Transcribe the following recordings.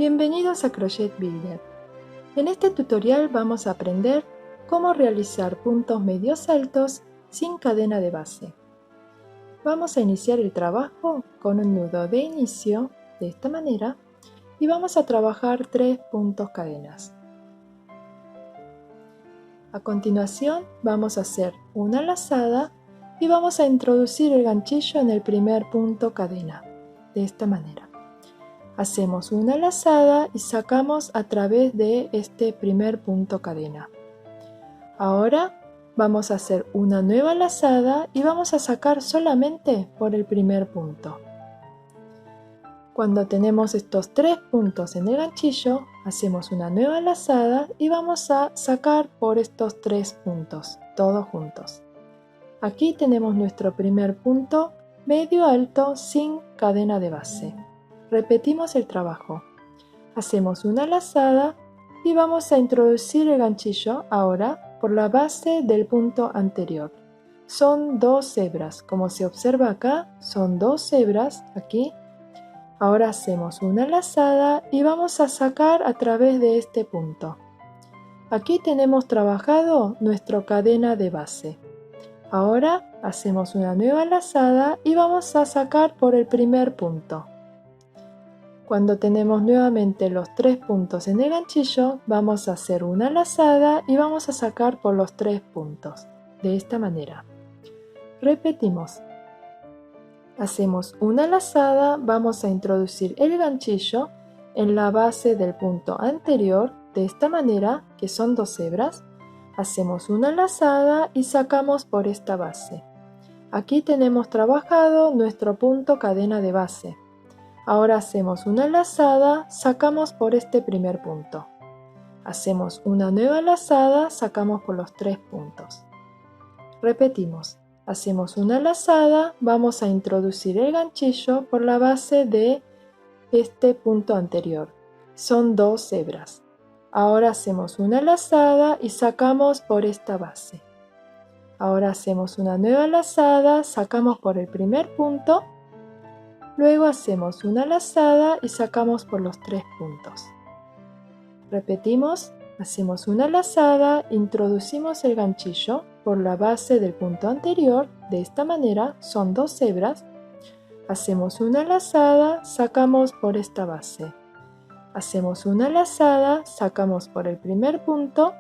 Bienvenidos a Crochet Builder. En este tutorial vamos a aprender cómo realizar puntos medios altos sin cadena de base. Vamos a iniciar el trabajo con un nudo de inicio de esta manera y vamos a trabajar 3 puntos cadenas. A continuación vamos a hacer una lazada y vamos a introducir el ganchillo en el primer punto cadena, de esta manera. Hacemos una lazada y sacamos a través de este primer punto cadena. Ahora vamos a hacer una nueva lazada y vamos a sacar solamente por el primer punto. Cuando tenemos estos 3 puntos en el ganchillo, hacemos una nueva lazada y vamos a sacar por estos 3 puntos, todos juntos. Aquí tenemos nuestro primer punto medio alto sin cadena de base. Repetimos el trabajo. Hacemos una lazada y vamos a introducir el ganchillo ahora por la base del punto anterior. Son 2 hebras, como se observa acá, son 2 hebras aquí. Ahora hacemos una lazada y vamos a sacar a través de este punto. Aquí tenemos trabajado nuestra cadena de base. Ahora hacemos una nueva lazada y vamos a sacar por el primer punto. Cuando tenemos nuevamente los 3 puntos en el ganchillo, vamos a hacer una lazada y vamos a sacar por los 3 puntos, de esta manera. Repetimos. Hacemos una lazada, vamos a introducir el ganchillo en la base del punto anterior, de esta manera, que son 2 hebras. Hacemos una lazada y sacamos por esta base. Aquí tenemos trabajado nuestro punto cadena de base. Ahora hacemos una lazada, sacamos por este primer punto. Hacemos una nueva lazada, sacamos por los 3 puntos. Repetimos. Hacemos una lazada, vamos a introducir el ganchillo por la base de este punto anterior. Son 2 hebras. Ahora hacemos una lazada y sacamos por esta base. Ahora hacemos una nueva lazada, sacamos por el primer punto. Luego hacemos una lazada y sacamos por los 3 puntos. Repetimos, hacemos una lazada, introducimos el ganchillo por la base del punto anterior, de esta manera, son 2 hebras. Hacemos una lazada, sacamos por esta base. Hacemos una lazada, sacamos por el primer punto,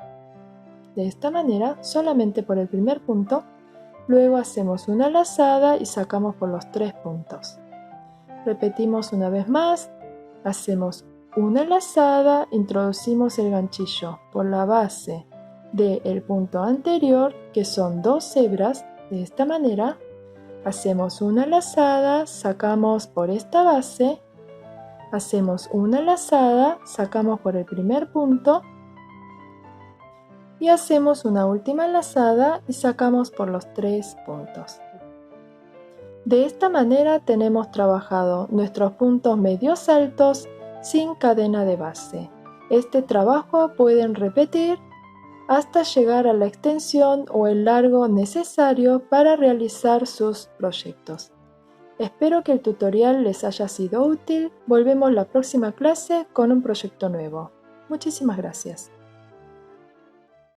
de esta manera, solamente por el primer punto. Luego hacemos una lazada y sacamos por los 3 puntos. Repetimos una vez más, hacemos una lazada, introducimos el ganchillo por la base del punto anterior, que son 2 hebras, de esta manera. Hacemos una lazada, sacamos por esta base, hacemos una lazada, sacamos por el primer punto y hacemos una última lazada y sacamos por los 3 puntos. De esta manera tenemos trabajado nuestros puntos medios altos sin cadena de base. Este trabajo pueden repetir hasta llegar a la extensión o el largo necesario para realizar sus proyectos. Espero que el tutorial les haya sido útil. Volvemos la próxima clase con un proyecto nuevo. Muchísimas gracias.